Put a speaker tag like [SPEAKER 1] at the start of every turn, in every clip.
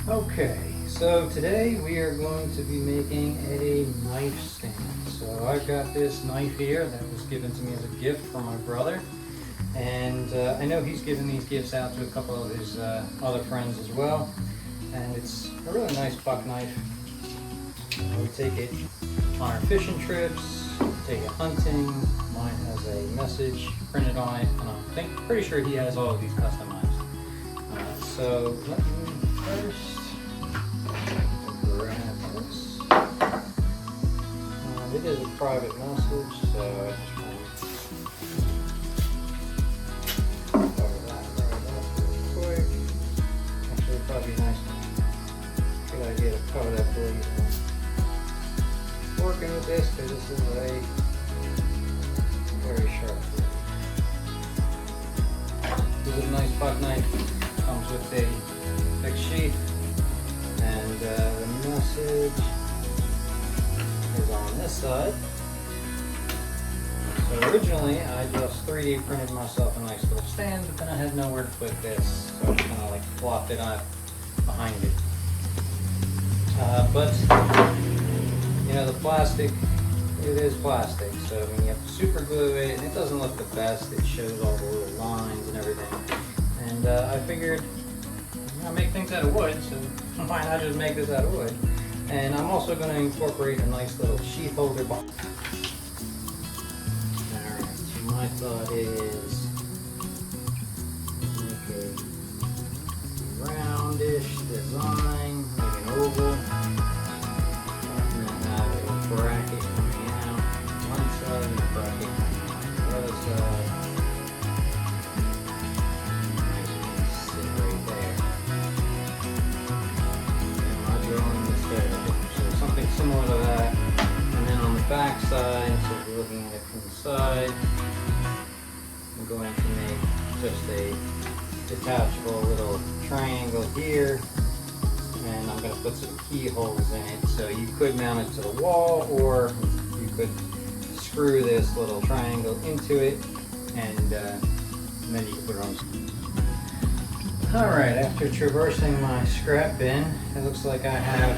[SPEAKER 1] Okay, so today we are going to be making a knife stand. So I've got this knife here that was given to me as a gift from my brother, and I know he's given these gifts out to a couple of his other friends as well, and it's a really nice buck knife. We take it on our fishing trips, take it hunting. Mine has a message printed on it, and I'm pretty sure he has all of these customized. So let me first grab this. It is a private message, so I just want to cover that right up real quick. Actually, it'd probably be nice. Good idea to cover that blade. Working with this because this is a very sharp blade. This is a nice buck knife. Comes with a fixed sheath, and the message is on this side. So originally I just 3D printed myself a nice little stand, but then I had nowhere to put this, so I kind of like flopped it on behind it. But you know, the plastic, it is plastic, so when you have to super glue it, and it doesn't look the best. It shows all the little lines and everything. And I figured I make things out of wood, so why not just make this out of wood? And I'm also going to incorporate a nice little sheath holder box. Alright, so my thought is make a roundish design, like an oval, and then have a bracket coming out one side and a bracket on the other side. Similar to that, and then on the back side, so if you're looking at it from the side, I'm going to make just a detachable little triangle here, and I'm going to put some keyholes in it, so you could mount it to the wall, or you could screw this little triangle into it, and then you can put it on. Alright, after traversing my scrap bin, it looks like I have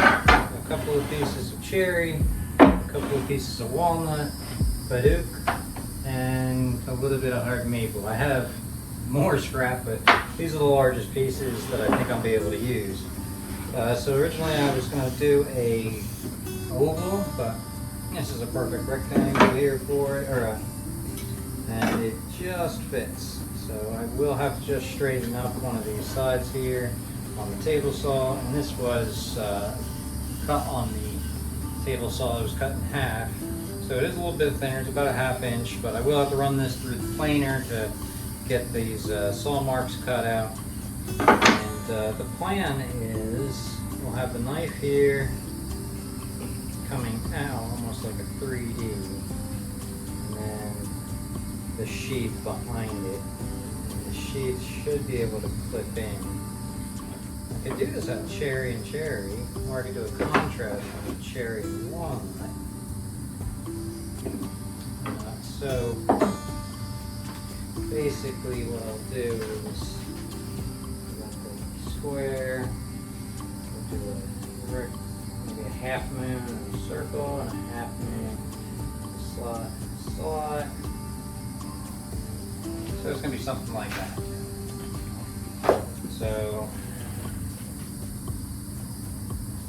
[SPEAKER 1] a couple of pieces of cherry, a couple of pieces of walnut, badook, and a little bit of hard maple. I have more scrap, but these are the largest pieces that I think I'll be able to use. So originally I was going to do a oval, but this is a perfect rectangle here for it, and it just fits. So I will have to just straighten up one of these sides here on the table saw, and this was cut on the table saw. It was cut in half, so it is a little bit thinner. It's about a ½ inch, but I will have to run this through the planer to get these saw marks cut out. And the plan is we'll have the knife here coming out almost like a 3D, and then the sheath behind it. Sheath should be able to clip in. I could do this on cherry and cherry, or I could do a contrast on cherry and walnut. So basically what I'll do is a square, we'll do maybe a half moon and a circle, and a half moon, slot. So it's going to be something like that. So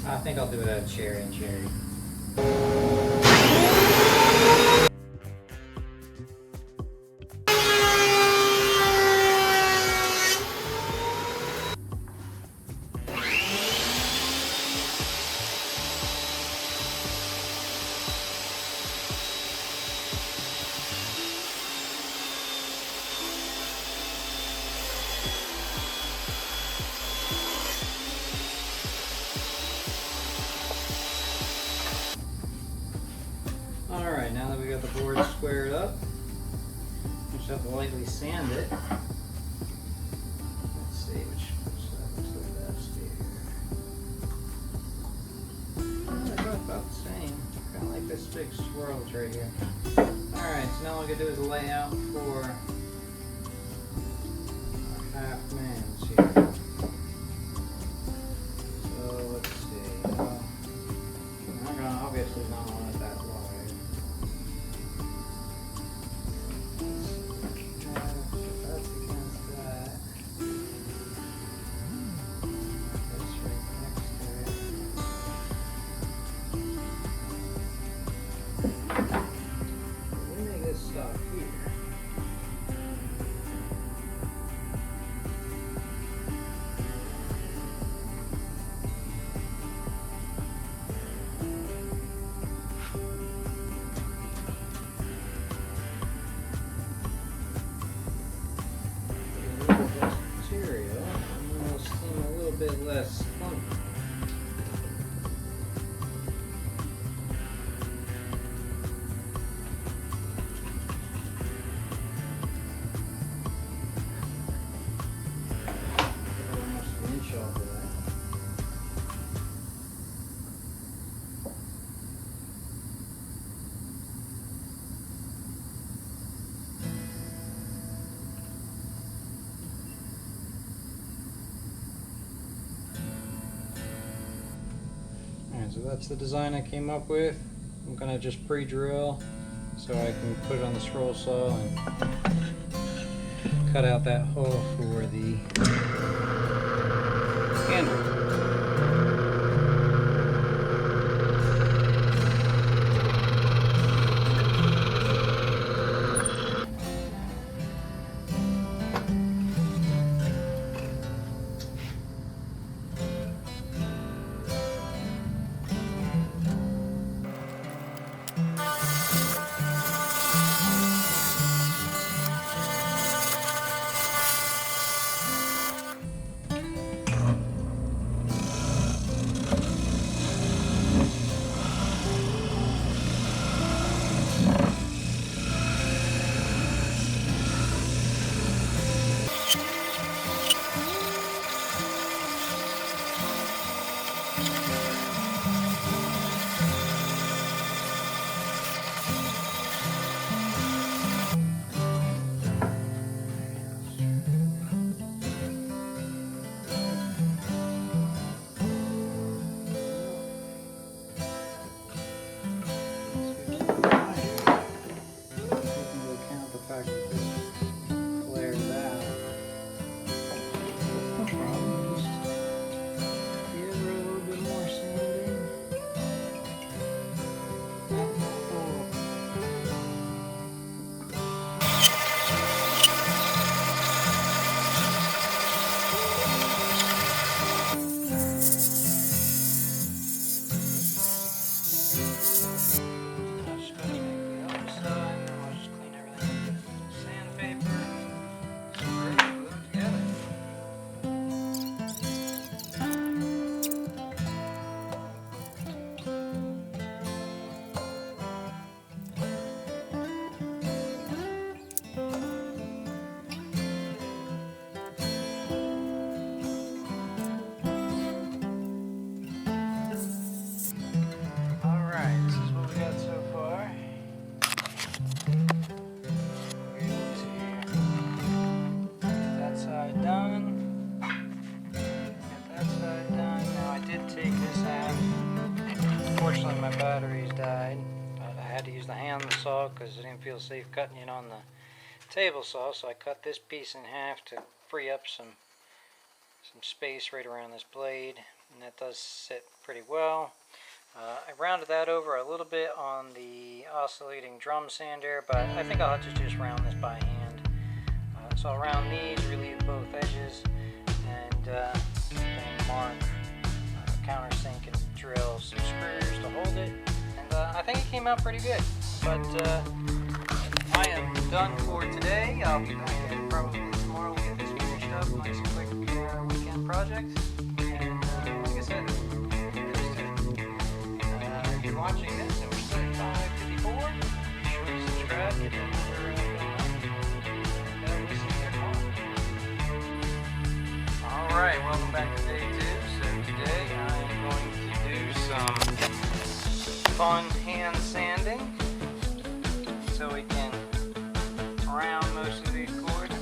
[SPEAKER 1] I think I'll do it out of cherry and cherry. Alright, now that we got the board squared up, we just have to lightly sand it. Let's see which side looks the best here. They're both about the same. Kind of like this big swirls right here. Alright, so now all I'm going to do is lay out for our half mans here. So That's fun. Almost an inch off of that. So that's the design I came up with. I'm gonna just pre-drill so I can put it on the scroll saw and cut out that hole for the handle. Unfortunately, my batteries died. I had to use the hand saw because I didn't feel safe cutting it on the table saw, so I cut this piece in half to free up some space right around this blade, and that does sit pretty well. I rounded that over a little bit on the oscillating drum sander, but I think I'll have to just round this by hand. So I'll round these, relieve both edges, and then mark countersink and drill some screws to hold it. And I think it came out pretty good. But I am done for today. I'll be back in probably tomorrow. We'll get this finished up. Nice quick weekend project. And like I said, if you're watching this and we're 3554, be sure to subscribe, get that number listen there tomorrow. Alright, welcome back to day 2. So today I'm going to do some fun hand sanding so we can round most of these cords.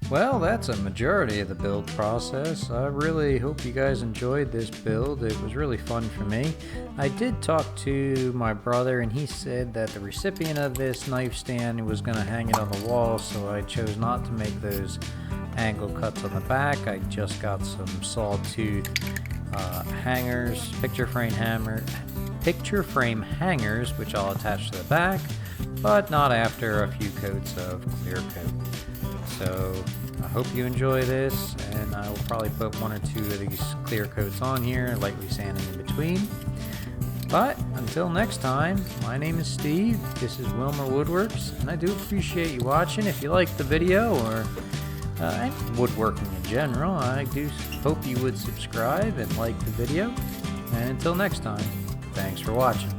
[SPEAKER 1] Well, that's a majority of the build process. I really hope you guys enjoyed this build. It was really fun for me. I did talk to my brother and he said that the recipient of this knife stand was going to hang it on the wall, so I chose not to make those angle cuts on the back. I just got some sawtooth hangers, picture frame hangers, which I'll attach to the back, but not after a few coats of clear coat. So I hope you enjoy this, and I will probably put one or two of these clear coats on here, lightly sanding in between. But until next time, my name is Steve, this is Wilmer Woodworks, and I do appreciate you watching. If you liked the video, or woodworking in general, I do hope you would subscribe and like the video. And until next time, thanks for watching.